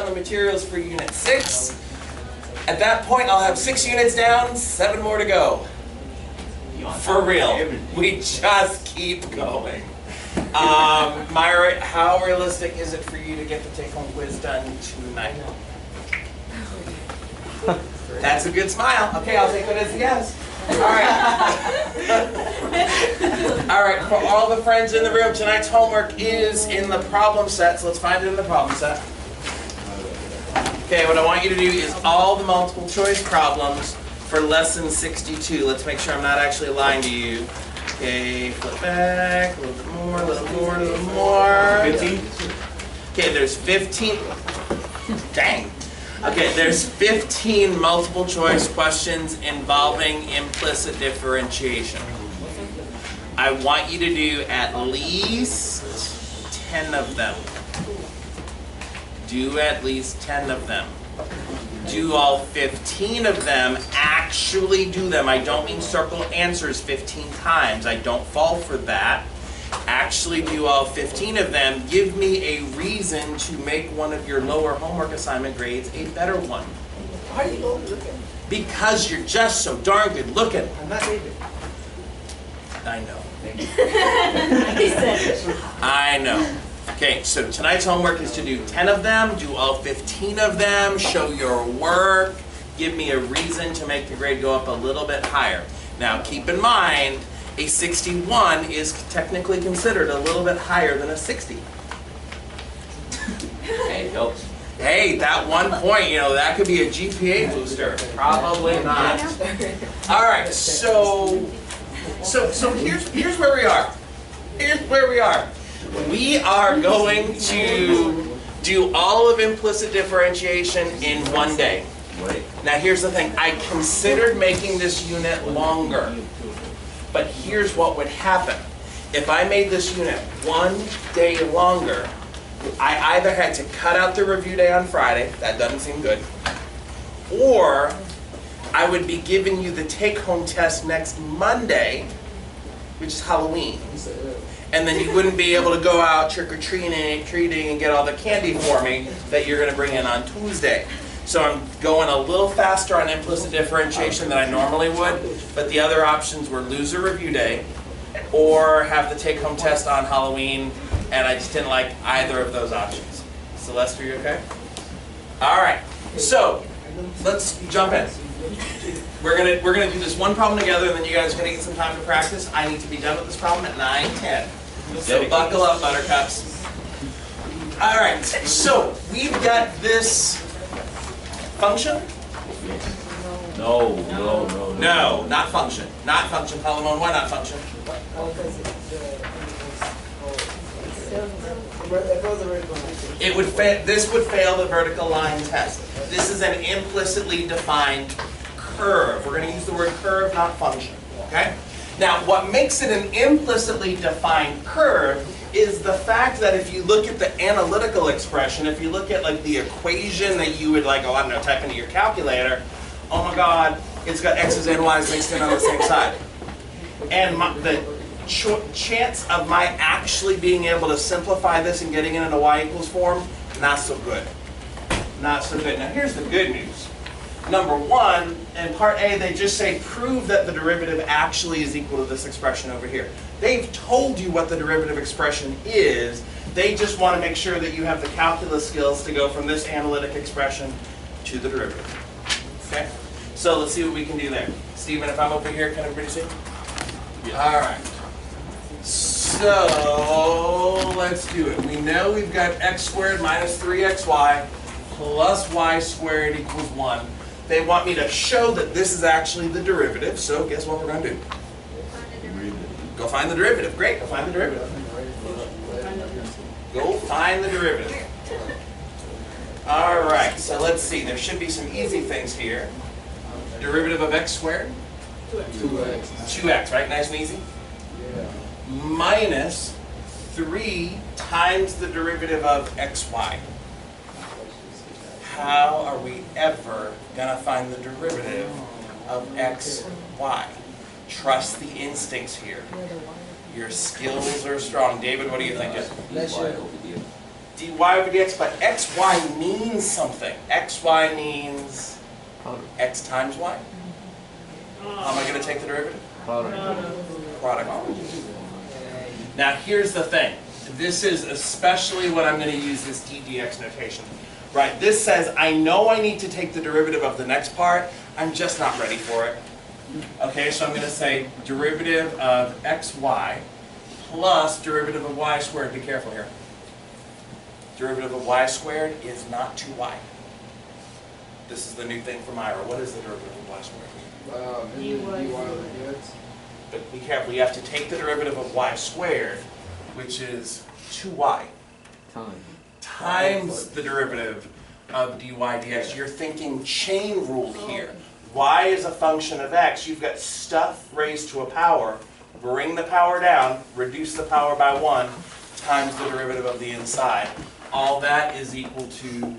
on the materials for Unit 6. At that point, I'll have 6 units down, 7 more to go. For real. We just keep going. Myra, how realistic is it for you to get the take-home quiz done tonight? That's a good smile. Okay, I'll take that as a yes. All right. All right, for all the friends in the room, tonight's homework is in the problem set, so let's find it in the problem set. Okay, what I want you to do is all the multiple choice problems for lesson 62. Let's make sure I'm not actually lying to you. Okay, flip back, a little bit more, a little more, a little more. 15? Okay, there's 15. Dang. Okay, there's 15 multiple choice questions involving implicit differentiation. I want you to do at least 10 of them. Do at least 10 of them. Do all 15 of them, actually do them. I don't mean circle answers 15 times. I don't fall for that. Actually do all 15 of them. Give me a reason to make one of your lower homework assignment grades a better one. Why are you looking? Because you're just so darn good looking. I'm not David. I know. Thank you. I know. Okay, so tonight's homework is to do 10 of them, do all 15 of them, show your work, give me a reason to make the grade go up a little bit higher. Now keep in mind, a 61 is technically considered a little bit higher than a 60. Hey, it helps. Hey, that 1 point, you know, that could be a GPA booster. Probably not. All right, so here's where we are. Here's where we are. We are going to do all of implicit differentiation in 1 day. Now here's the thing, I considered making this unit longer, but here's what would happen. If I made this unit 1 day longer, I either had to cut out the review day on Friday, that doesn't seem good, or I would be giving you the take-home test next Monday, which is Halloween. And then you wouldn't be able to go out trick-or-treating and get all the candy for me that you're going to bring in on Tuesday. So I'm going a little faster on implicit differentiation than I normally would, but the other options were lose a review day or have the take-home test on Halloween, and I just didn't like either of those options. Celeste, are you okay? All right, so let's jump in. We're gonna do this one problem together, and then you guys are gonna get some time to practice. I need to be done with this problem at 9:10. So buckle up, buttercups. All right. So we've got this function. No, not function. Not function. Palamon, why not function? It would fail. This would fail the vertical line test. This is an implicitly defined curve. We're going to use the word curve, not function. Okay? Now, what makes it an implicitly defined curve is the fact that if you look at the analytical expression, if you look at like the equation that you would like, oh, I don't know, type into your calculator, oh my God, it's got x's and y's mixed in on the same side. And the chance of my actually being able to simplify this and getting it in a y equals form, not so good. Not so good. Now here's the good news. Number one, in part A, they just say prove that the derivative actually is equal to this expression over here. They've told you what the derivative expression is. They just want to make sure that you have the calculus skills to go from this analytic expression to the derivative. Okay? So let's see what we can do there. Stephen, if I'm over here, can everybody see? Yeah. All right. So let's do it. We know we've got x squared minus 3xy plus y squared equals 1. They want me to show that this is actually the derivative, so guess what we're going to do? Go find the derivative. Great, go find the derivative. Go find the derivative. All right, so let's see. There should be some easy things here. Derivative of x squared? 2x. 2x, right? Nice and easy? Yeah. Minus 3 times the derivative of xy. How are we ever going to find the derivative of xy? Trust the instincts here. Your skills are strong. David, what do you think? dy over dx, but xy means something. Xy means x times y. How am I going to take the derivative? Product. Now here's the thing. This is especially when I'm going to use this d dx notation. Right, this says I know I need to take the derivative of the next part, I'm just not ready for it. Okay, so I'm going to say derivative of xy plus derivative of y squared. Be careful here. Derivative of y squared is not 2y. This is the new thing from Ira. What is the derivative of y squared? dy over dx. But be careful, you have to take the derivative of y squared, which is 2y, times the derivative of dy dx. You're thinking chain rule here. Y is a function of x. You've got stuff raised to a power. Bring the power down, reduce the power by 1, times the derivative of the inside. All that is equal to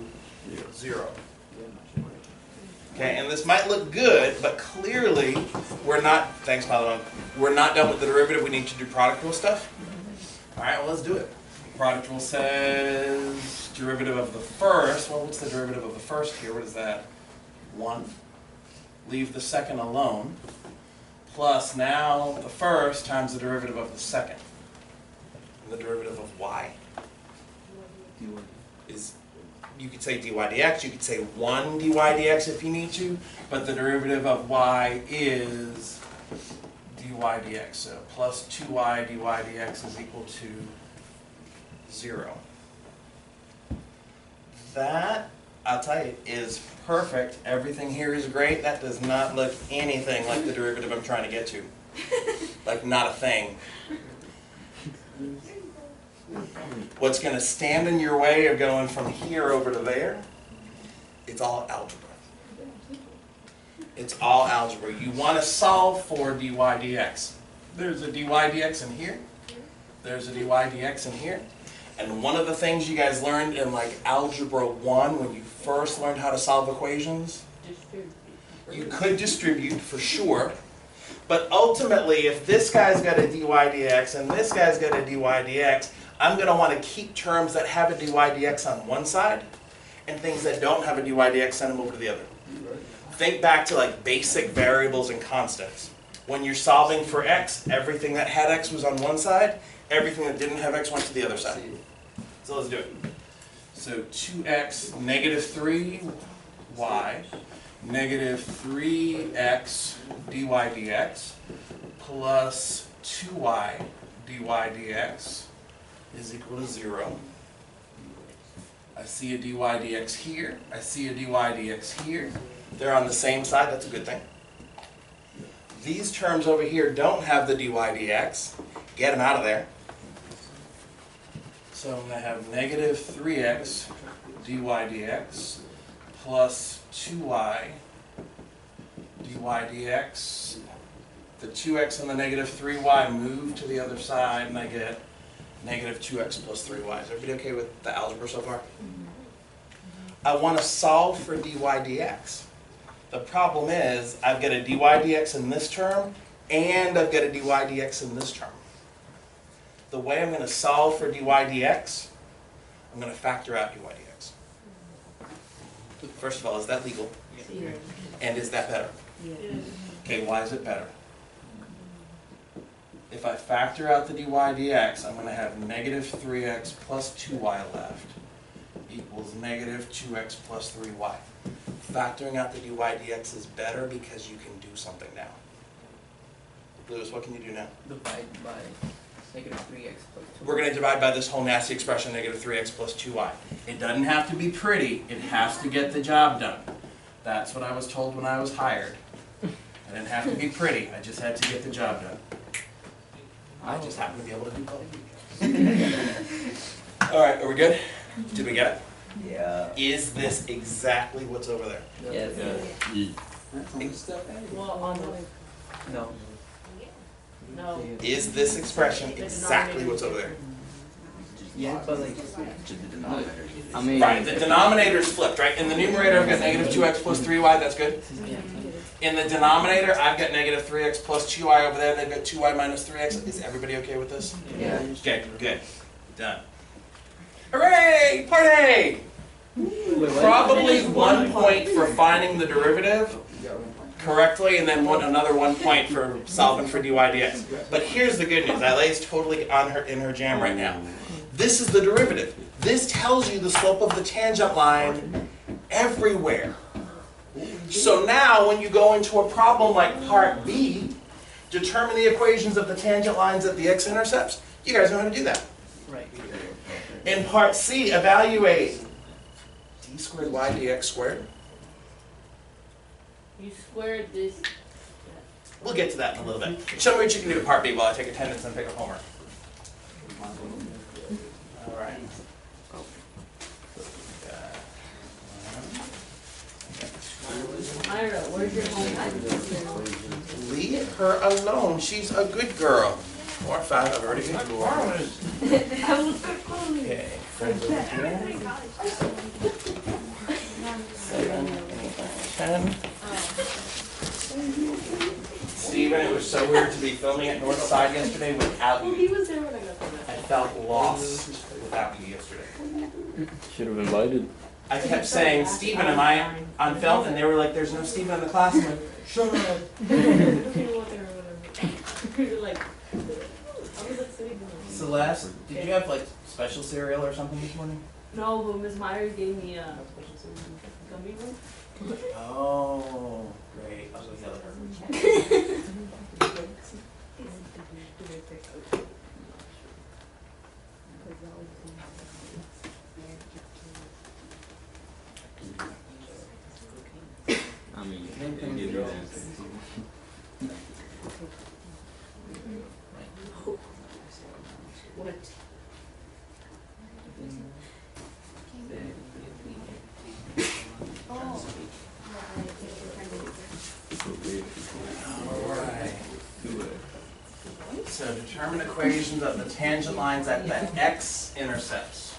0. Okay, and this might look good, but clearly we're not, thanks Paladon, we're not done with the derivative. We need to do product rule stuff. All right, well, let's do it. Product rule says derivative of the first. Well, what's the derivative of the first here? What is that? 1. Leave the second alone. Plus now the first times the derivative of the second. And the derivative of y is, you could say dy dx, you could say 1 dy dx if you need to, but the derivative of y is dy dx. So plus 2y dy dx is equal to 0. That, I'll tell you, is perfect. Everything here is great. That does not look anything like the derivative I'm trying to get to. Like, not a thing. What's going to stand in your way of going from here over to there? It's all algebra. It's all algebra. You want to solve for dy dx. There's a dy dx in here. There's a dy dx in here. And one of the things you guys learned in like Algebra 1 when you first learned how to solve equations, you could distribute for sure, but ultimately if this guy's got a dy dx and this guy's got a dy dx, I'm going to want to keep terms that have a dy dx on one side and things that don't have a dy dx, send them over to the other. Think back to like basic variables and constants. When you're solving for x, everything that had x was on one side, everything that didn't have x went to the other side. So let's do it. So 2x negative 3y negative 3x dy dx plus 2y dy dx is equal to 0. I see a dy dx here. I see a dy dx here. They're on the same side. That's a good thing. These terms over here don't have the dy dx. Get them out of there. So I'm going to have negative 3x dy dx plus 2y dy dx. The 2x and the negative 3y move to the other side, and I get negative 2x plus 3y. Is everybody okay with the algebra so far? I want to solve for dy dx. The problem is I've got a dy dx in this term, and I've got a dy dx in this term. The way I'm going to solve for dy dx, I'm going to factor out dy dx. First of all, is that legal? Yeah. And is that better? Yeah. Okay, why is it better? If I factor out the dy dx, I'm going to have negative 3x plus 2y left equals negative 2x plus 3y. Factoring out the dy dx is better because you can do something now. Lewis, what can you do now? Divide by negative 3x plus 2. We're going to divide by this whole nasty expression, negative 3x plus 2y. It doesn't have to be pretty. It has to get the job done. That's what I was told when I was hired. I didn't have to be pretty. I just had to get the job done. I just happen to be able to do both. All right, are we good? Did we get it? Yeah. Is this exactly what's over there? Yes. Well, on the, No. no. Is this expression exactly what's over there? Yeah, but like, I mean, Right, the denominator's flipped, right? In the numerator, I've got negative 2x plus 3y, that's good. In the denominator, I've got negative 3x plus 2y over there, they've got 2y minus 3x. Is everybody okay with this? yeah. Okay, good. Done. Hooray! Party! Probably 1 point for finding the derivative correctly, and then another 1 point for solving for dy dx. But here's the good news. Ilay's totally in her jam right now. This is the derivative. This tells you the slope of the tangent line everywhere. So now when you go into a problem like part B, determine the equations of the tangent lines at the x-intercepts, you guys know how to do that. Right. In part C, evaluate d squared y dx squared. You squared this. We'll get to that in a little bit. Show me what you can do in part B while I take attendance and pick up homework. All right. Myra, where's your homework? Leave her alone. She's a good girl. 4 or 5, I've already got yours. Okay. 7, 8, 10. Steven, it was so weird to be filming at Northside yesterday without Well, you. he was there when I got there. I felt lost without you yesterday. Should have invited. I kept saying, Steven, am I on film? And they were like, there's no Steven in the class. I'm like, shut up. Like, I was like sitting there. Celeste, did you have like special cereal or something this morning? No, but Miss Myers gave me a gummy one. Oh, great. I'll go yell at her. I mean, they give you that. What? Alright. So determine equations of the tangent lines at the x-intercepts.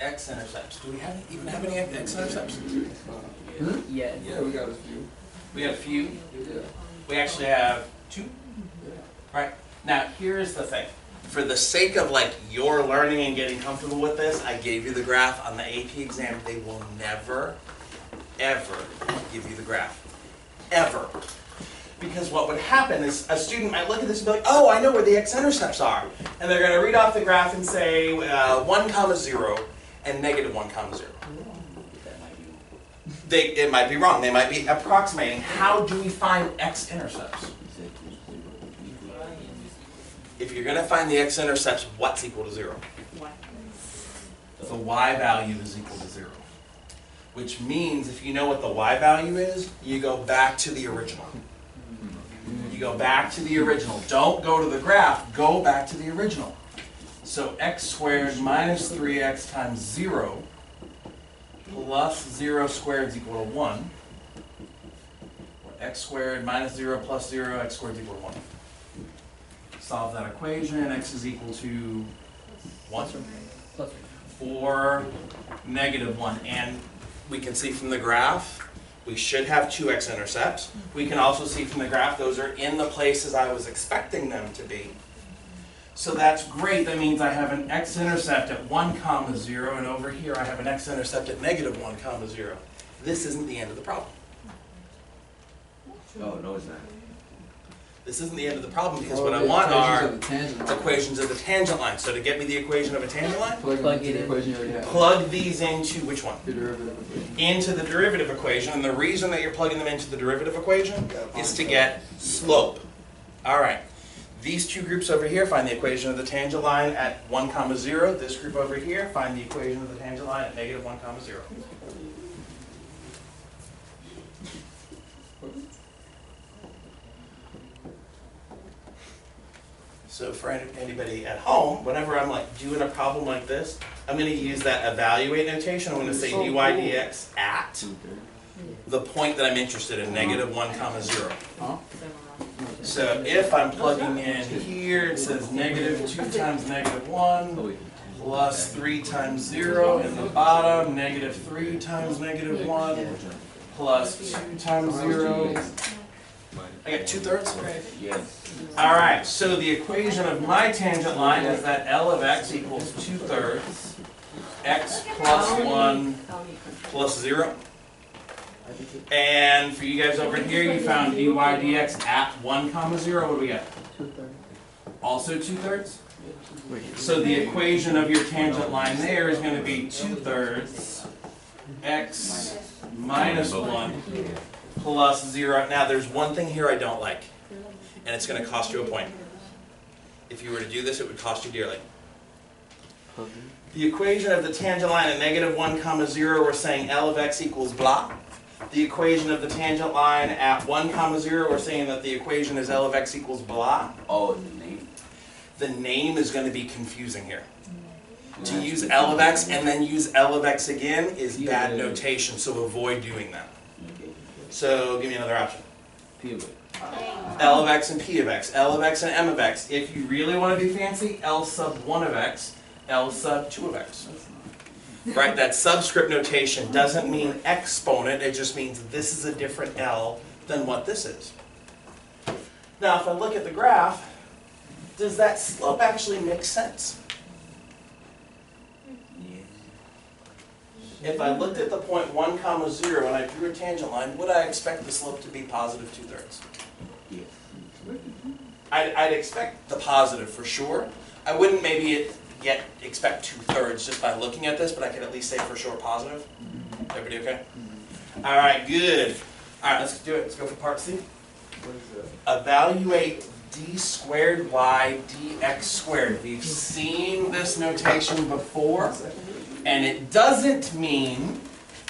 X-intercepts. Do we even have any x-intercepts? Yeah. Yeah, we got a few. We have a few. Yeah. We actually have 2. Right. Now, here's the thing. For the sake of like your learning and getting comfortable with this, I gave you the graph on the AP exam. They will never, ever give you the graph. Ever. Because what would happen is a student might look at this and be like, oh, I know where the x-intercepts are. And they're going to read off the graph and say 1, 0 and negative 1, 0. It might be wrong. They might be approximating. How do we find x-intercepts? If you're going to find the x-intercepts, what's equal to 0? The y value is equal to 0. Which means if you know what the y value is, you go back to the original. You go back to the original. Don't go to the graph. Go back to the original. So x squared minus 3x times 0 plus 0 squared is equal to 1. Or x squared minus 0 plus 0, x squared is equal to 1. Solve that equation. X is equal to 1 or negative 1. And we can see from the graph, we should have 2 x-intercepts. We can also see from the graph those are in the places I was expecting them to be. So that's great. That means I have an x-intercept at 1, 0, and over here I have an x-intercept at negative 1, 0. This isn't the end of the problem. Oh, no, it's not. This isn't the end of the problem because what I want are equations of the tangent line. So to get me the equation of a tangent line, Plug it in. Equation you already have. plug these into which one? The derivative equation. Into the derivative equation. And the reason that you're plugging them into the derivative equation is to get slope. All right. These two groups over here find the equation of the tangent line at 1, 0. This group over here find the equation of the tangent line at negative 1, 0. So for anybody at home, whenever I'm like doing a problem like this, I'm going to use that evaluate notation. I'm going to say dy dx at the point that I'm interested in, negative 1, 0. So if I'm plugging in here, it says negative 2 times negative 1 plus 3 times 0 in the bottom, negative 3 times negative 1 plus 2 times 0 I got 2/3? Yes. All right, so the equation of my tangent line is that L of x equals 2/3 x plus 1 plus 0. And for you guys over here, you found dy dx at 1 comma 0. What do we got? Also 2/3? So the equation of your tangent line there is going to be 2/3 x minus 1 plus 0. Now there's one thing here I don't like, and it's going to cost you a point. If you were to do this, it would cost you dearly. The equation of the tangent line at negative 1 comma 0, we're saying L of x equals blah. The equation of the tangent line at 1 comma 0, we're saying that the equation is L of x equals blah. Oh, the name. The name is going to be confusing here. To use L of x and then use L of x again is bad notation, so avoid doing that. So give me another option. P of it. L of x and P of x, L of x and M of x. If you really want to be fancy, L sub 1 of x, L sub 2 of x. Right, that subscript notation doesn't mean exponent, it just means this is a different L than what this is. Now if I look at the graph, does that slope actually make sense? If I looked at the point 1 comma 0 and I drew a tangent line, would I expect the slope to be positive 2/3? Yes. I'd expect the positive for sure. I wouldn't maybe yet expect 2/3 just by looking at this, but I could at least say for sure positive. Everybody okay? All right, good. All right, let's do it. Let's go for part C. What is that? Evaluate d squared y dx squared. We've seen this notation before, and it doesn't mean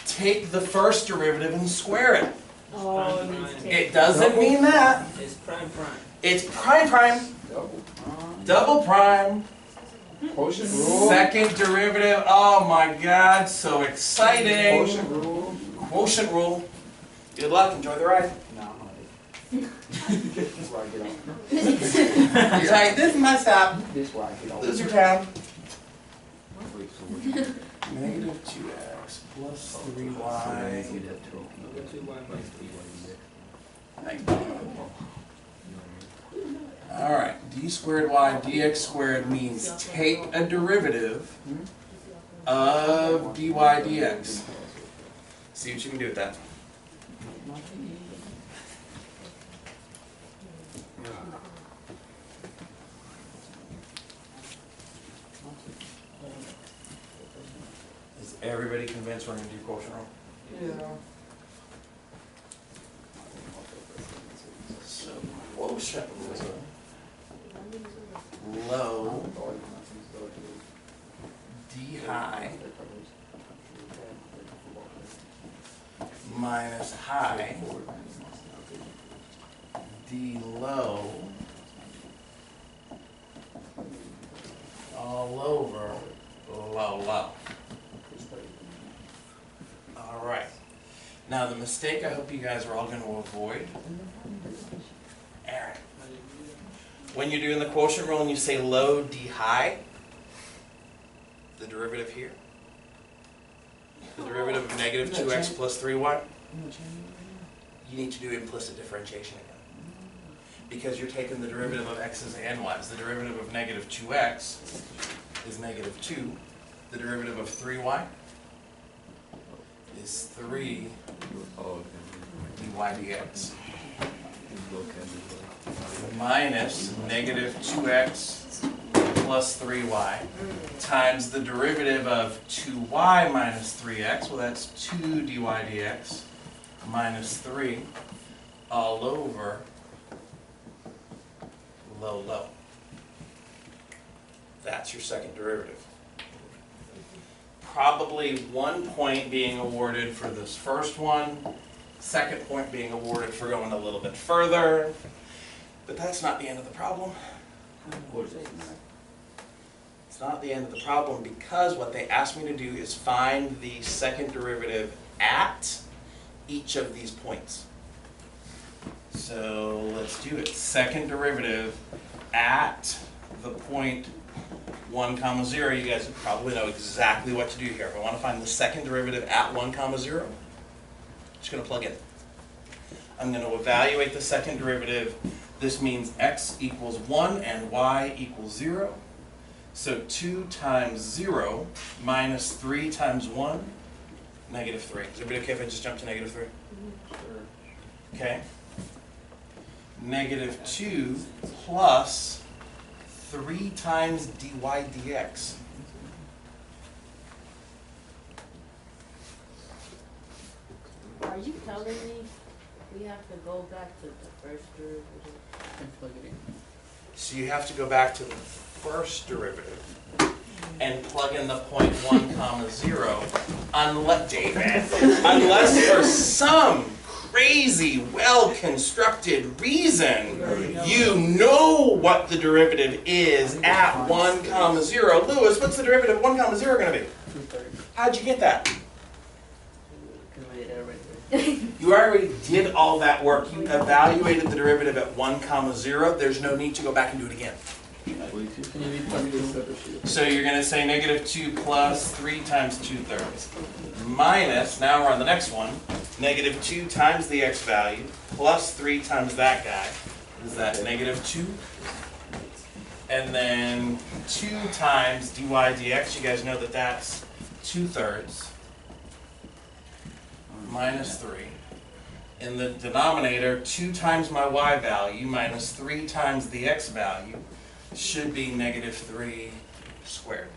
take the first derivative and square it. Oh, it means take. It doesn't mean that. It's prime. It's prime prime, Double. double prime, Quotient rule. second derivative. Oh my God, so exciting. Quotient rule. Quotient rule. Good luck, enjoy the ride. Nah, I'm not. This is where I get off. He's like, this is my stop. This is where I get off. Loser town. Wait, so what? Negative 2x plus 3y. Alright, d squared y dx squared means take a derivative of dy dx. See what you can do with that. Is everybody convinced we're going to do quotient rule? Yeah. So, quotient rule, low d high minus high d low all over low. All right. Now the mistake I hope you guys are all going to avoid, Aaron, when you're doing the quotient rule and you say low d high, the derivative here, the derivative of negative 2x plus 3y, you need to do implicit differentiation again. Because you're taking the derivative of x's and y's. The derivative of negative 2x is negative 2. The derivative of 3y is 3 Oh, dy dx minus negative 2x plus 3y times the derivative of 2y minus 3x, well that's 2 dy dx minus 3 all over low. That's your second derivative. Probably 1 point being awarded for this first one, second point being awarded for going a little bit further, but that's not the end of the problem. It's not the end of the problem because what they asked me to do is find the second derivative at each of these points. So let's do it. Second derivative at the point 1 comma 0. You guys probably know exactly what to do here. If I want to find the second derivative at 1 comma 0, I'm just going to plug in. I'm going to evaluate the second derivative. This means x equals 1 and y equals 0. So 2 times 0 minus 3 times 1, negative 3. Is everybody okay if I just jump to negative 3? Okay. Negative 2 plus 3 times dy dx. Are you telling me we have to go back to the first derivative? And plug it in. So you have to go back to the first derivative and plug in the point 1 comma 0, unless, David, unless for some crazy, well-constructed reason you know what the derivative is at 1 comma 0. Lewis, what's the derivative of 1 comma 0 going to be? 2/3. How'd you get that? Because we did that right there. You already did all that work. You evaluated the derivative at 1 comma 0. There's no need to go back and do it again. Can you read the So you're going to say negative 2 plus 3 times 2/3 minus, now we're on the next one, negative 2 times the x value plus 3 times that guy. Is that negative 2? And then 2 times dy dx. You guys know that that's 2/3 minus 3. In the denominator, 2 times my y value minus 3 times the x value should be negative 3 squared.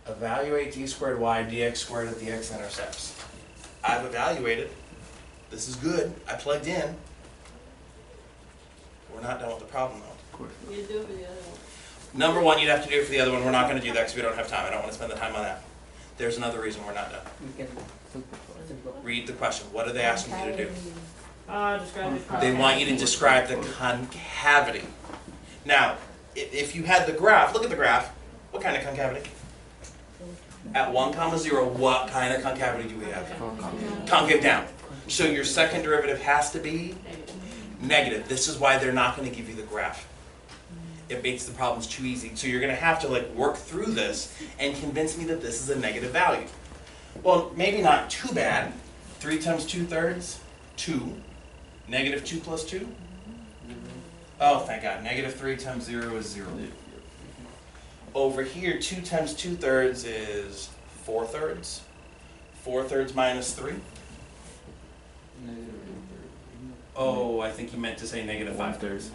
Evaluate d squared y dx squared at the x-intercepts. I've evaluated. This is good. I plugged in. We're not done with the problem though. You do it for the other one. Number one, you'd have to do it for the other one. We're not going to do that because we don't have time. I don't want to spend the time on that. There's another reason we're not done. We can Read the question. What are they asking you to do? Describe it. They want you to describe the concavity. Now, if you had the graph, look at the graph. What kind of concavity? At 1 comma 0, what kind of concavity do we have? Concave down. So your second derivative has to be negative. This is why they're not going to give you the graph. It makes the problems too easy. So you're going to have to work through this and convince me that this is a negative value. Well, maybe not too bad. 3 times 2/3, 2. Negative 2 plus 2? Oh, thank God. Negative 3 times 0 is 0. Over here, 2 times 2/3 is 4/3. 4/3 minus 3? Oh, I think you meant to say negative 5/3.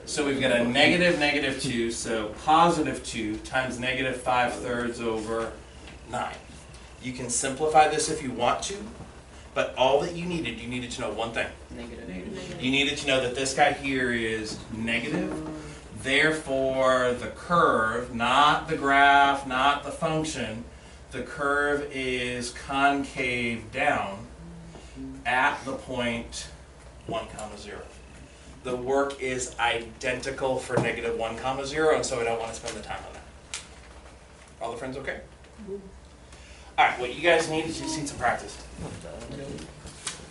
So we've got a negative, negative 2, so positive 2 times negative 5/3 over 9. You can simplify this if you want to, but all that you needed to know one thing. negative. You needed to know that this guy here is negative. Therefore, the curve, not the graph, not the function, the curve is concave down at the point 1 comma 0. The work is identical for negative 1 comma 0, and so I don't want to spend the time on that. All the friends okay? All right, what you guys need is you just need some practice.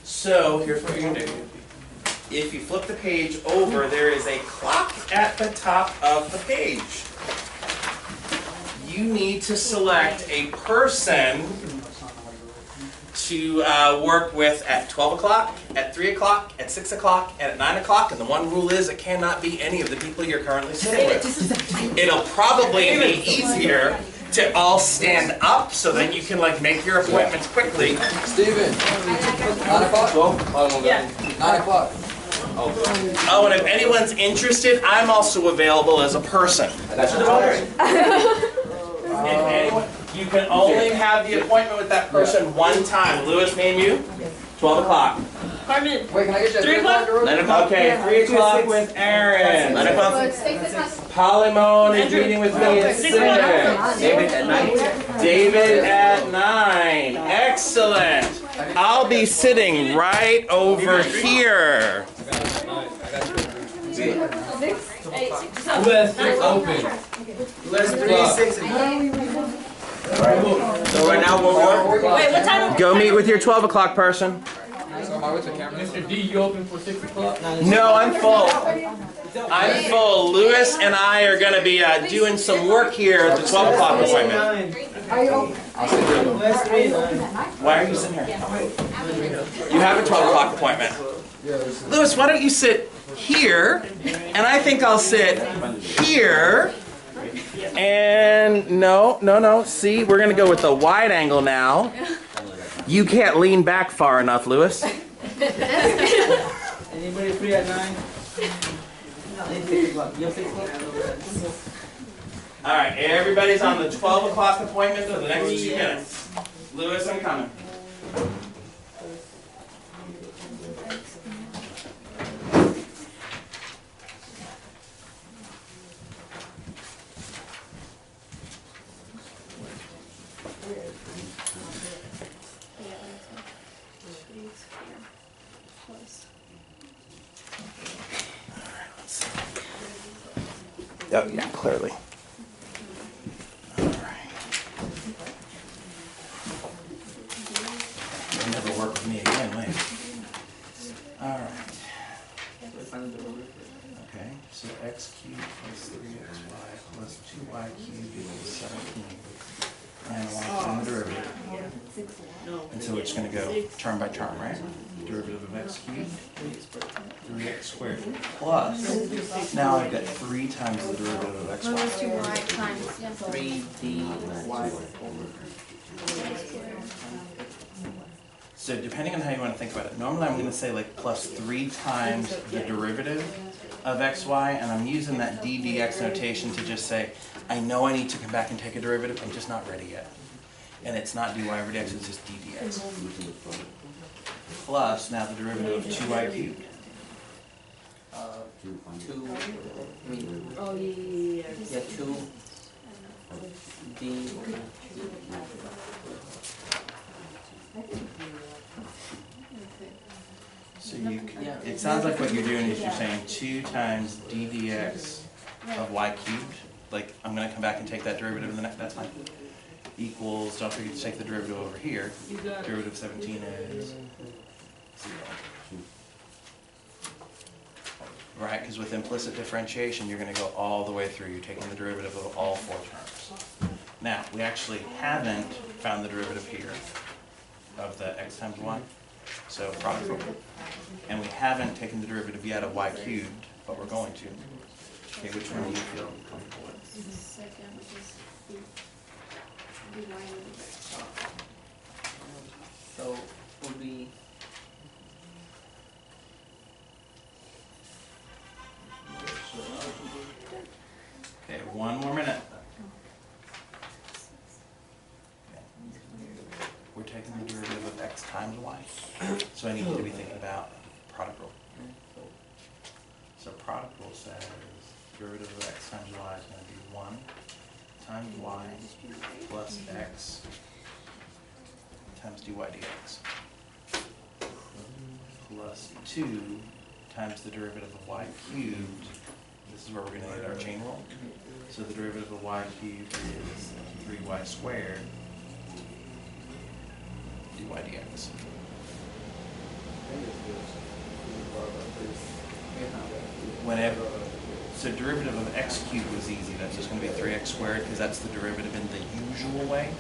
So here's what you're going to do. If you flip the page over, there is a clock at the top of the page. You need to select a person to work with at 12 o'clock, at 3 o'clock, at 6 o'clock, and at 9 o'clock. And the one rule is it cannot be any of the people you're currently sitting with. It'll probably be easier to all stand up so that you can make your appointments quickly. Steven, 9 o'clock? Yeah. 9 o'clock. Oh, and if anyone's interested, I'm also available as a person. If anyone, you can only have the appointment with that person one time. Lewis, name you? 12 o'clock. Carmen. Wait, can I get you at 3 3 o'clock? o'clock? 9 o'clock. Okay, 3 o'clock with Aaron. 9 o'clock. Polymon is meeting with me at 6. David at 9. David at 9. Excellent. I'll be sitting right over here. Open. Let's 3, 6. So right now we're Wait, what time? Go meet with your 12 o'clock person. Am I with the camera? Mr. D, you open for 6 o'clock? No, I'm full. I'm full. Lewis and I are going to be doing some work here at the 12 o'clock appointment. I'll sit there. Why are you sitting here? You have a 12 o'clock appointment. Lewis, why don't you sit here? And I think I'll sit here. And no. See, we're going to go with the wide angle now. You can't lean back far enough, Lewis. Anybody free at 9? No, 6 o'clock. You have 6 o'clock? All right, everybody's on the 12 o'clock appointment for the next 2 minutes. Lewis, I'm coming. Oh, yeah, clearly. All right. You'll never work with me again, will you? All right. Okay, so x cubed plus 3xy plus 2y cubed equals 17. And I want to find the derivative. And so we're just going to go term by term, right? Derivative of x cubed, 3x squared, plus, now I've got 3 times the derivative of xy. 3dy So depending on how you want to think about it, normally I'm going to say like plus 3 times the derivative of xy, and I'm using that d dx notation to just say, I know I need to come back and take a derivative, I'm just not ready yet. And it's not dy over dx, it's just d dx. Plus, now the derivative of 2y cubed. 2, Oh, yeah. 2 d So it sounds like what you're doing is you're saying 2 times d dx of y cubed. Like, I'm going to come back and take that derivative in the next, that's fine. Equals, don't forget to take the derivative over here. Derivative of 17 is 0. Right, because with implicit differentiation, you're going to go all the way through. You're taking the derivative of all 4 terms. Now, we actually haven't found the derivative here of the x times y, so product rule. And we haven't taken the derivative yet of y cubed, but we're going to. Okay, which one do you feel comfortable with? Second, which is so would be Okay, 1 more minute. Okay. We're taking the derivative of x times y. So I need you to be thinking about product rule. So product rule says derivative of x times y is going to be 1 times y plus x times dy dx plus 2 times the derivative of y cubed. This is where we're going to need our chain rule. So the derivative of y cubed is 3y squared dy dx. Whenever, so derivative of x cubed was easy. That's just going to be 3x squared because that's the derivative in the usual way.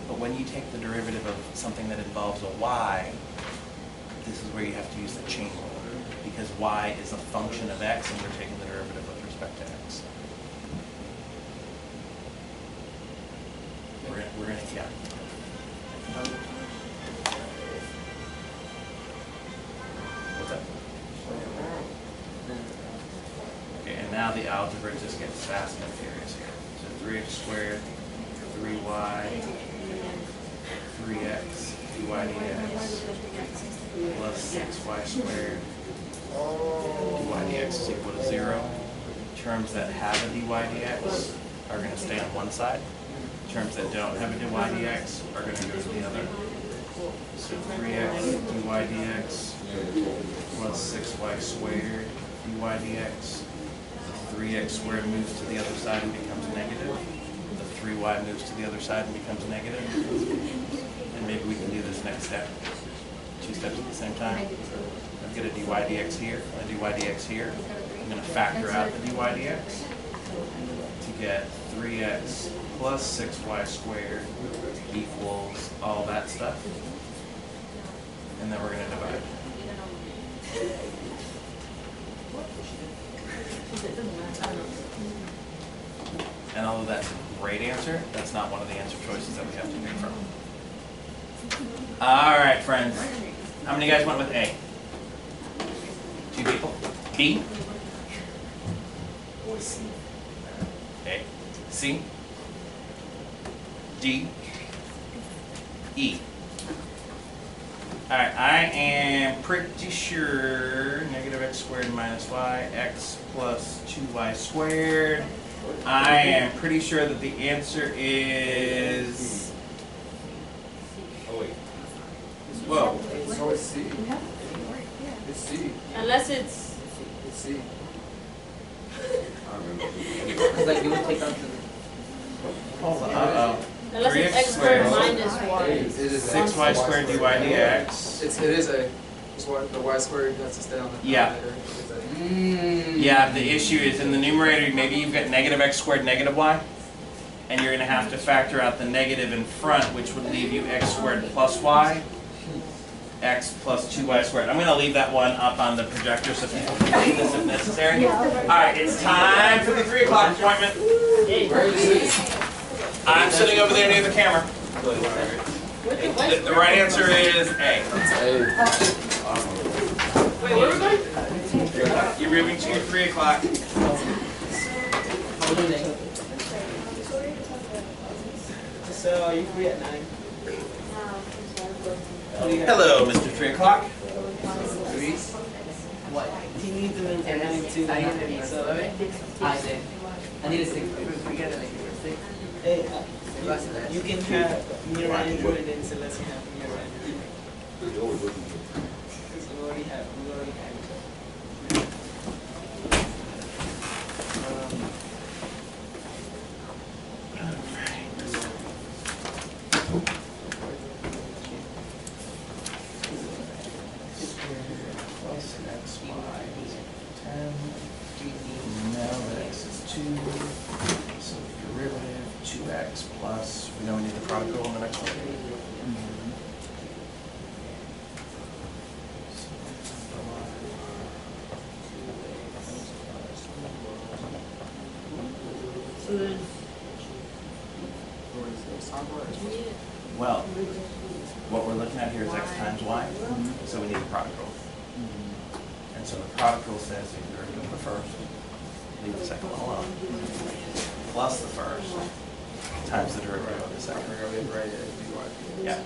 But when you take the derivative of something that involves a y, this is where you have to use the chain rule because y is a function of x and we're taking the derivative with respect to x. We're gonna yeah. What's that? Okay, and now the algebra just gets fast and furious here. So 3x squared, 3y, 3x, dy dx, plus 6y squared, dy dx is equal to 0. Terms that have a dy dx are going to stay on one side. Terms that don't have a dy dx are going to go to the other. So 3x dy dx plus 6y squared dy dx. The 3x squared moves to the other side and becomes negative. The 3y moves to the other side and becomes negative. And maybe we can do this next step. two steps at the same time. I've got a dy dx here, a dy dx here. I'm going to factor out the dy dx to get 3x plus 6y squared equals all that stuff. And then we're going to divide. And although that's a great answer, that's not one of the answer choices that we have to pick from. All right, friends. How many guys went with A? 2 people. B? A. C? D? E? All right, I am pretty sure negative x squared minus y, x plus 2y squared. I am pretty sure that the answer is... Oh wait. Whoa. So it's C. It's C. Unless it's... It's C. I remember. Because like you would take out the. Hold on. Uh-oh. Unless it's 3x x squared squared. minus It y. is 6y squared dy dx. It is a. It's what the y squared has to stay on the Yeah. denominator. It's a- Yeah, the issue is in the numerator, maybe you've got negative x squared negative y, and you're going to have to factor out the negative in front, which would leave you x squared plus y, x plus 2y squared. I'm going to leave that one up on the projector so people can read this if necessary. All right, it's time for the 3 o'clock appointment. Where is it? I'm sitting over there near the camera. The right answer is A. It's A. Wait, where are we going? You're moving to your 3 o'clock. So are you free at 9? Hello, Mr. 3 o'clock. What? He needs them at 9 too. So I did. I need a 6. Hey, you can have me around Andrew and then Celeste have me around Andrew. Because we already have it. Plus xy is 10. Now that x is 2. So derivative 2x plus, we know we need the product rule in the next one. So then, Well, what we're looking at here is x times y, so we need the product rule. And so the product rule says the derivative of the first, leave the second one alone, plus the first, times the derivative of the second. Yeah.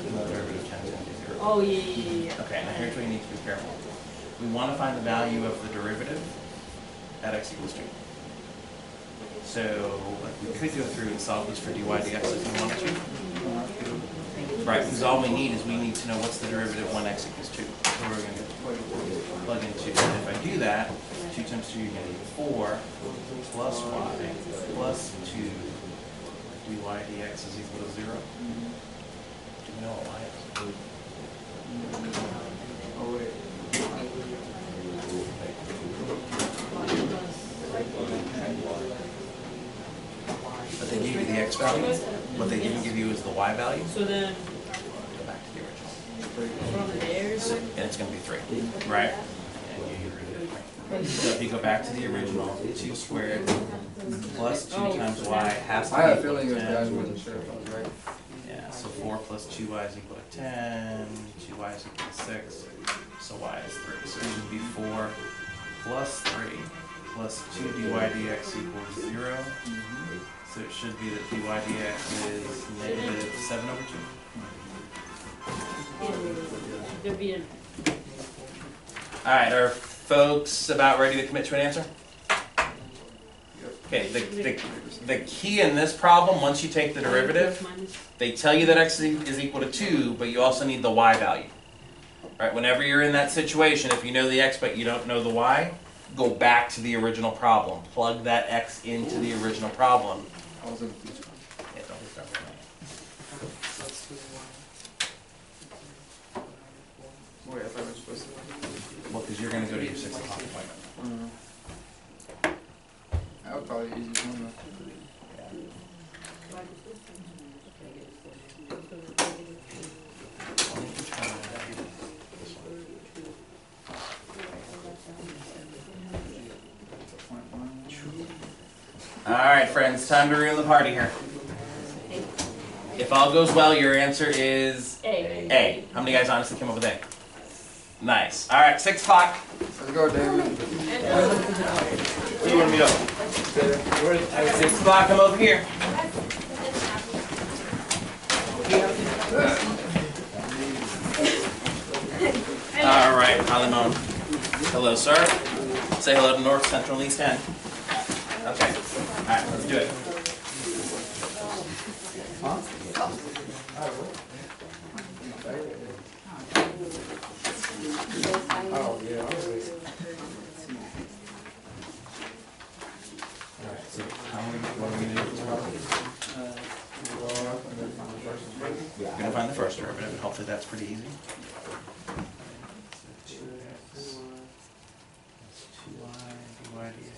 The derivative tends into 0. oh yeah. Okay, now here's where you need to be careful. We want to find the value of the derivative at x equals 2. So like, we could go through and solve this for dy dx if you wanted to. Right, because all we need is we need to know what's the derivative when x equals 2. So we're going to plug in 2. And if I do that, 2 times 2, you're going to get 4 plus y plus 2 dy dx is equal to 0. Do we know what y is? Oh wait. But they gave you the x value. What they didn't give you is the y value. So then, Go back to the original. from there, And it's going to be 3, right? And you get rid of it. So if you go back to the original, 2 squared plus 2 times y has to I be had a equal feeling to it was 10. bad. I wasn't sure if I was right. Yeah, so 4 plus 2y is equal to 10, 2y is equal to 6, so y is 3. So it should be 4 plus 3 plus 2 dy dx equals 0. So it should be that dy dx is negative 7 over 2. there'd be a, All right, are folks about ready to commit to an answer? Okay, the key in this problem, once you take the derivative, they tell you that x is equal to 2, but you also need the y value. Right? Whenever you're in that situation, if you know the x but you don't know the y, go back to the original problem. Plug that x into the original problem. I was in Yeah, don't hit that one. Wait, I thought we were supposed to. Well, because you're going to go to your 6 o'clock appointment. That would probably be easy one. All right, friends, time to ruin the party here. If all goes well, your answer is A. How many guys honestly came up with A? Nice. All right, 6 o'clock. Let's go, David. Where do you want to meet up? 6 o'clock, I'm over here. All right, Halimon. Hello, sir. Say hello to North, Central, and East End. Okay. All right, let's do it. Oh, yeah. Alright, so what are we going to do tomorrow? We're going to find the first derivative, and hopefully that's pretty easy. 2x plus 2y dy dx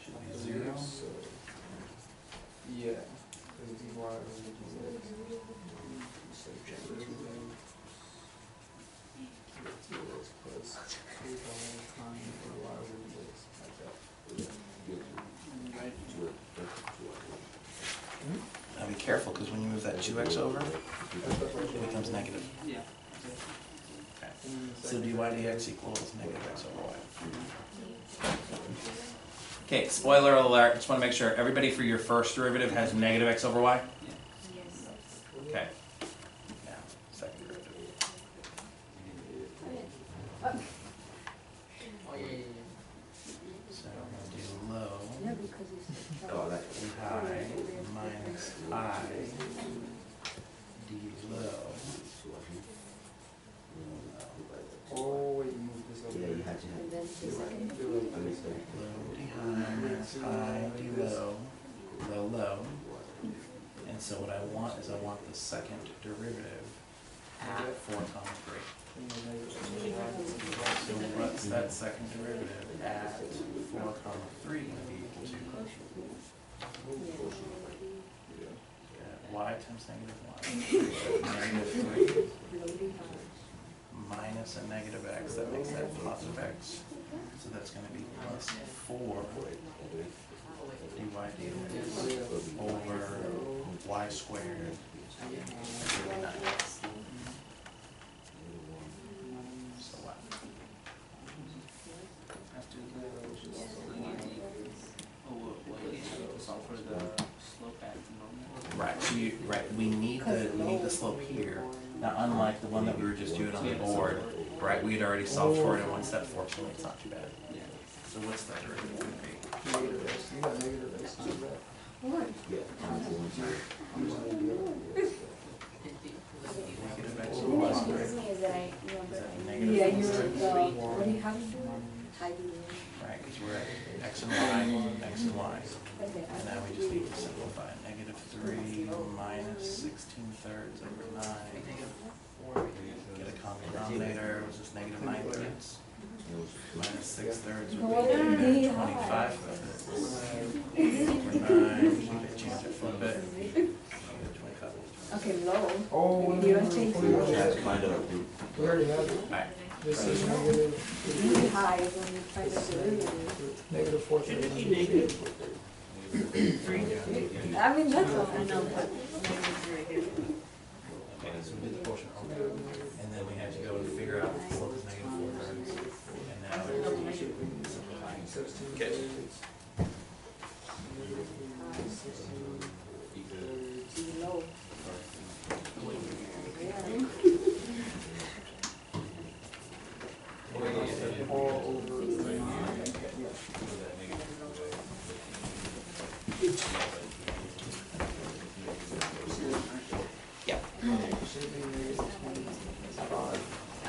should be 0. Yeah. Because dy was plus 2 times y over dx. Now be careful, because when you move that 2x over, it becomes negative. Yeah. Okay. So dy dx equals negative x over y. Okay, spoiler alert, just want to make sure everybody for your first derivative has negative x over y? Okay. Now, second derivative. So I'm going to do low high minus I d low. Oh, wait, you moved this over. Low d high minus I d low, low low. And so what I want is I want the second derivative at 4 comma 3. So what's that second derivative at 4 comma 3 going to be equal to? Y times negative 1. Negative 3 minus a negative x, that makes that positive x. So that's going to be plus 4 dy dx over y squared. So what? After the solve for the slope at the normal. Right. So we need the slope here. Now, unlike the one that we were just doing on the board, right? We had already solved for it in 1 step. Fortunately, it's not too bad. Yeah. So what's that derivative going to be? Negative x. You got negative x on that. Negative x over y squared. Is that negative? Yeah, Right, what do you have? because we're at x and y. And now we just need to simplify. Negative 3 minus 16 thirds over 9. Get a common denominator, which is negative 9 thirds. Minus 6 thirds would be negative 25 thirds. Over 9, keep it, change it, flip it. Negative 25. Okay, low. Oh, You don't change we already it. have it. We already have it. Alright. This is negative. Really high when you find the derivative. Negative 4 thirds. I mean, that's all I know, but. Okay, so we did the quotient rule. And then we had to go and figure out what slope is negative 4 thirds. And now we're simplifying. Okay. Low. All over. Yeah. I.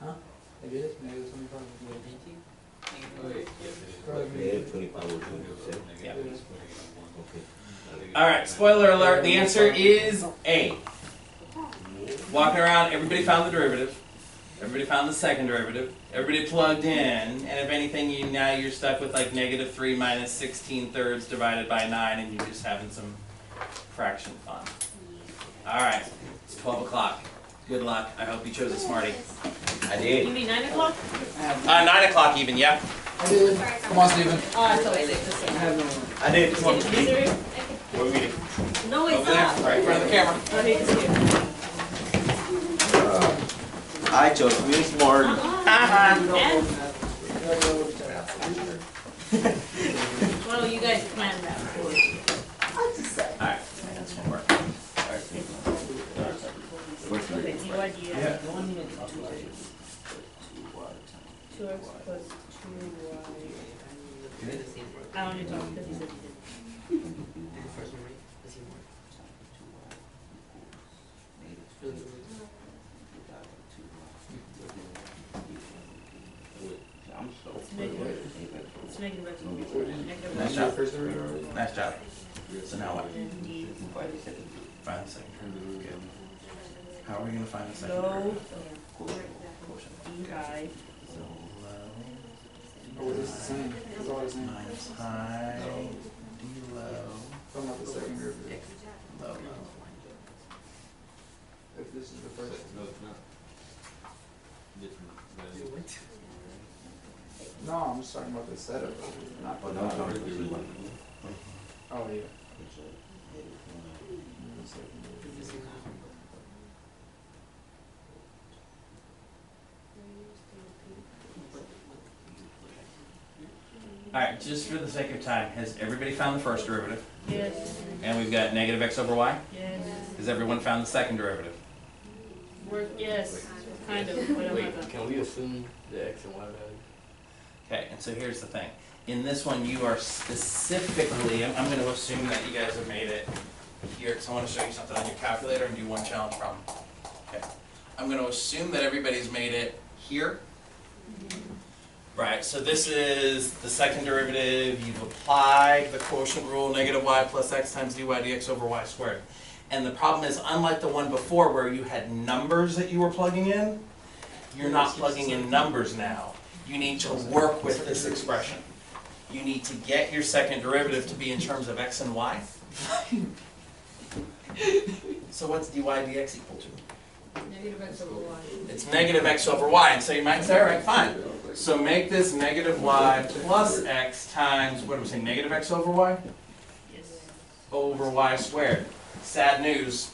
Huh? It is negative 25. Thank you. 25 over 26. Yeah. Okay. All right, spoiler alert, the answer is A. Walking around, everybody found the derivative. Everybody found the second derivative. Everybody plugged in, and if anything, now you're stuck with like -3 minus 16/3 divided by 9, and you're just having some fraction fun. All right, it's 12 o'clock. Good luck. I hope you chose a Smartie. I You did. mean 9 o'clock? 9 o'clock even, yep. I did. Come on, Steven. Oh, I thought it I was have no. I did. Come on. Is there? What are we doing? No, it's Over there, not. right in front of the camera. I hate to see it. I chose to be smart. Well, you guys planned that. All right, that's gonna work. Okay, do I do Yeah. 2x plus 2y. I only talked because he said he did. It's negative x over negative Nice y. job. First derivative. Nice job. So now what? And d Find the second. Good. How are we going to find the second? low Quotient. di So Oh, this is the same. It's all the low same. minus high, d low, Talking about the second derivative. low, low. If this is the first. No, it's not. No, I'm just talking about the setup. Not Oh, the. no, it's not really one. Oh, yeah. All right, just for the sake of time, has everybody found the first derivative? yes, And we've got negative x over y? yes, Has everyone found the second derivative? yes, kind of, but I'm not gonna. Can we assume the x and y value? Okay, and so here's the thing. In this one, you are specifically, I'm going to assume that you guys have made it here, because I want to show you something on your calculator and do one challenge problem. Okay. I'm going to assume that everybody's made it here. Right, so this is the second derivative. You've applied the quotient rule, negative y plus x times dy dx over y squared. And the problem is, unlike the one before where you had numbers that you were plugging in, you're not plugging in numbers now. You need to work with this expression. You need to get your second derivative to be in terms of x and y. So what's dy dx equal to? Negative x over y. It's negative x over y, and so you might say, all right, fine. So make this negative y plus x times, what do we say, negative x over y? Yes. Over y squared. Sad news,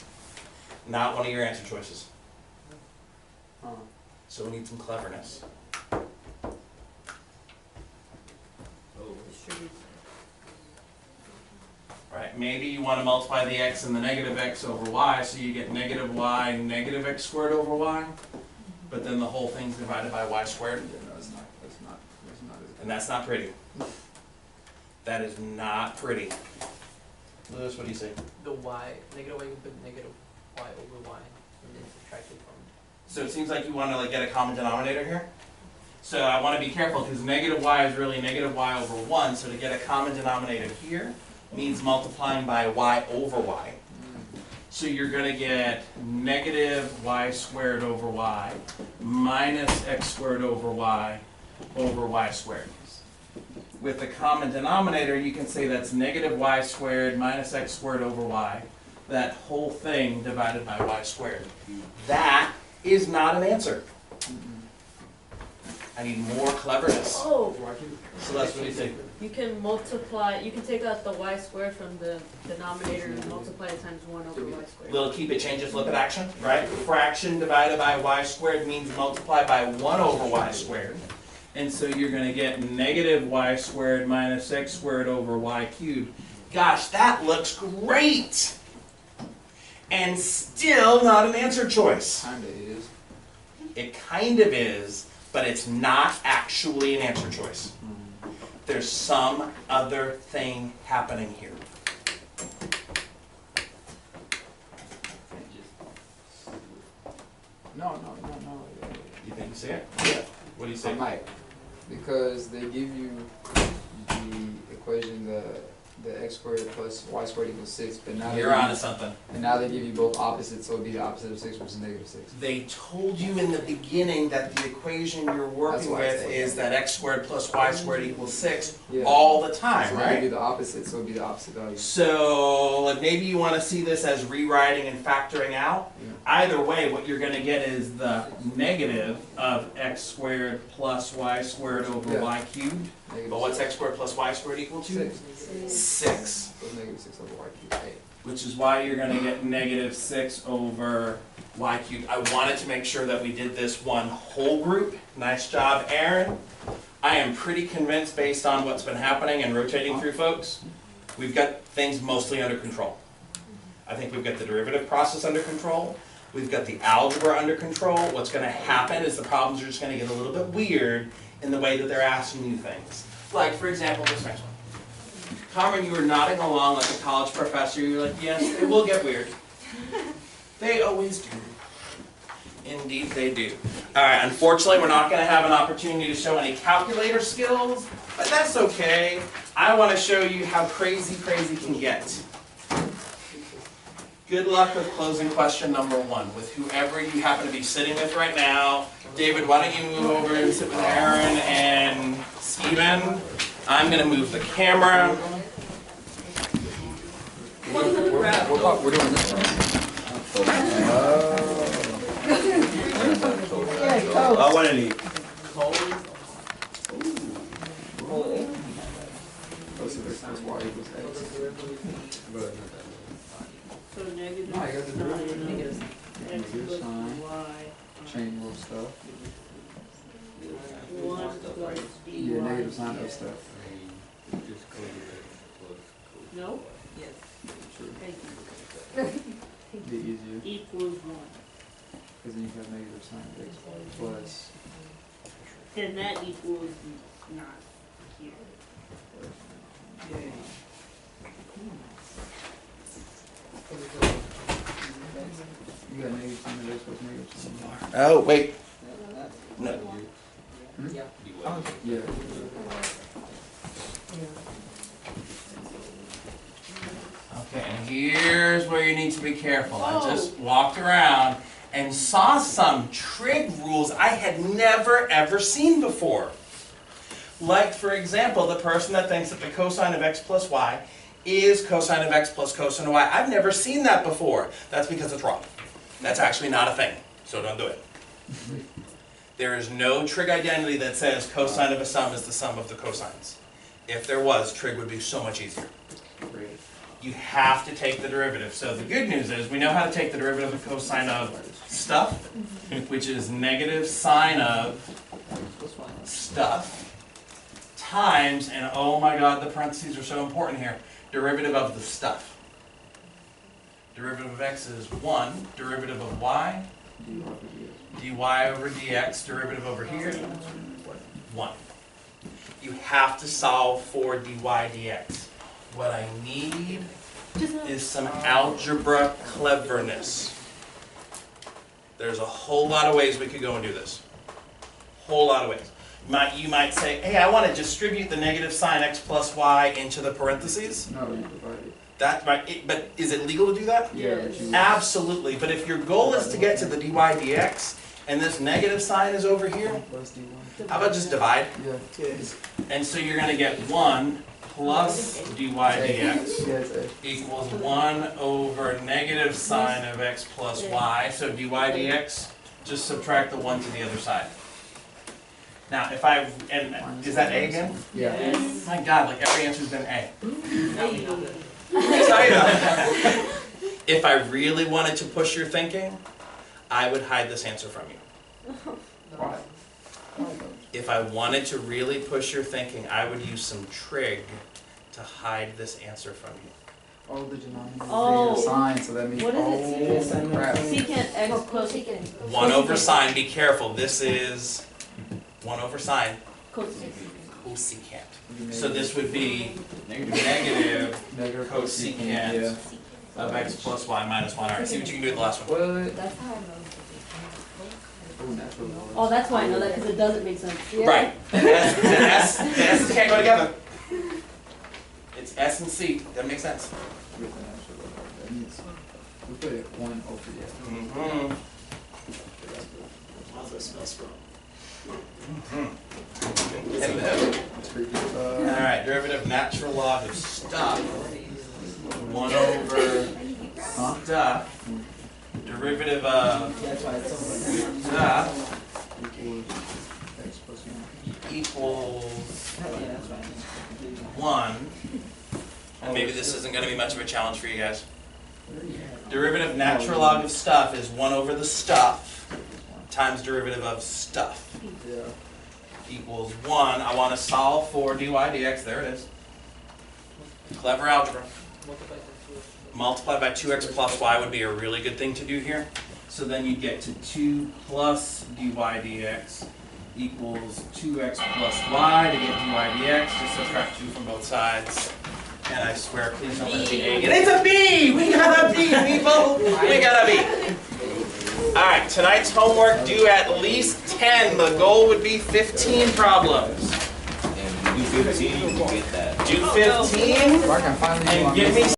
not one of your answer choices. Huh. So we need some cleverness. Distribute. Right, maybe you want to multiply the x and the negative x over y, so you get negative y negative x squared over y, but then the whole thing's divided by y squared, Yeah, no, it's not. That's not as. and that's not pretty. That is not pretty. Lewis, what do you say? The y, negative y, you can put negative y over y and then subtract it from. So it seems like you want to get a common denominator here. So I want to be careful because negative y is really negative y over 1, so to get a common denominator here means multiplying by y over y. So you're going to get negative y squared over y minus x squared over y squared. With the common denominator, you can say that's negative y squared minus x squared over y. That whole thing divided by y squared. That is not an answer. I need more cleverness. Oh, Celeste, what do you think? you can multiply, you can take out the y squared from the denominator and multiply it times 1 over y squared. Little keep it, change it, flip it action, right? Fraction divided by y squared means multiply by 1 over y squared. And so you're going to get negative y squared minus x squared over y cubed. Gosh, that looks great! And still not an answer choice. Kinda is. It kind of is, but it's not actually an answer choice. There's some other thing happening here. No. You think you see it? Yeah. What do you I say? might. Because they give you the equation, the x squared plus y squared equals 6, but now You're onto something. and now they give you both opposites, so it'll be the opposite of 6, which is negative 6. They told you in the beginning that the equation you're working why I with said is that x squared plus y squared equals 6 Yeah. all the time, So they give you right? the opposite, so it'll be the opposite value. So like, maybe you want to see this as rewriting and factoring out. Yeah. Either way, what you're going to get is the negative of x squared plus y squared over Yeah. y cubed. Negative But what's 6. x squared plus y squared equal to? 6. 6. So it's negative 6 over y cubed. Which is why you're going to get negative 6 over y cubed. I wanted to make sure that we did this one whole group. Nice job, Aaron. I am pretty convinced, based on what's been happening and rotating through folks, we've got things mostly under control. I think we've got the derivative process under control. We've got the algebra under control. What's going to happen is the problems are just going to get a little bit weird in the way that they're asking you things. Like, for example, this next one. Carmen, you were nodding along like a college professor. You were like, yes, it will get weird. They always do. Indeed, they do. All right, unfortunately, we're not going to have an opportunity to show any calculator skills, but that's okay. I want to show you how crazy can get. Good luck with closing question number 1 with whoever you happen to be sitting with right now. David, why don't you move over and sit with Aaron and Steven? I'm going to move the camera. We're doing this one. I want to eat. Plus y equals x. So negative No, I got the derivative. x Negative plus sign. y, Chain rule stuff. 1 plus dy. Yeah, negative sign of stuff. No? Yes. True. Thank you. Be easier. Equals 1. Because then you have negative sign of x plus. Then that equals not here. You got negative sign of x plus negative sign of y. Oh, wait. No. Yeah. Yeah. Okay, and here's where you need to be careful. I just walked around and saw some trig rules I had never ever seen before. Like, for example, the person that thinks that the cosine of x plus y is cosine of x plus cosine of y. I've never seen that before. That's because it's wrong. That's actually not a thing, so don't do it. There is no trig identity that says cosine of a sum is the sum of the cosines. If there was, trig would be so much easier. You have to take the derivative. So the good news is we know how to take the derivative of cosine of stuff, which is negative sine of stuff, times, and oh my god, the parentheses are so important here, derivative of the stuff. Derivative of x is 1, derivative of y, dy over dx, derivative over here, 1. You have to solve for dy dx. What I need is some algebra cleverness. There's a whole lot of ways we could go and do this. Whole lot of ways. You might say, hey, I want to distribute the negative sign x plus y into the parentheses. No, you provide it. That might, but is it legal to do that? Yeah, but you. Absolutely. But if your goal is to get to the dy dx, and this negative sign is over here, Plus d1. how about just divide? Yeah. And so you're going to get 1 plus dy dx. Yeah, it's a. Equals 1 over negative sine of x plus y. So dy dx, just subtract the 1 to the other side. Now, if I, and is that a again? Yeah. Yes. My god, like every answer's been a. Hey. If I really wanted to push your thinking, I would hide this answer from you. Why? If I wanted to really push your thinking, I would use some trig to hide this answer from you. Oh, the denominator is Oh. negative sign, so that means. What is it? Oh, crap. Secant x plus 1 over sine, be careful, this is 1 over sine cosecant. cosecant. So this would be negative Negative cosecant yeah. of x plus y minus 1. All right, see what you can do with the last one. What? That's how I know. Oh, now. Oh, that's why I know that, because it doesn't make sense. Right. The S can't go together. It's S and C. Doesn't make sense. With the natural log. That means we put it 1 over the X. Mm-hmm. That's pretty good. Alright, derivative natural log of stuff. 1 over stuff. Derivative of That's why it's so much. stuff Equals X plus 1. equals Yeah, that's fine. 1. And maybe this isn't going to be much of a challenge for you guys. Derivative natural log of stuff is 1 over the stuff times derivative of stuff Yeah. equals 1. I want to solve for dy dx. There it is. Clever algebra. Multiply by 2x. Multiply by 2x plus y would be a really good thing to do here. So then you get to 2 plus dy dx equals 2x plus y to get dy dx. Just subtract 2 from both sides. And I swear, please don't let it be A. It's a B! We got a B, people! We got a B. Alright, tonight's homework due at least 10. The goal would be 15 problems. And do 15, you get that. Do 15 Mark, I'm finally and give me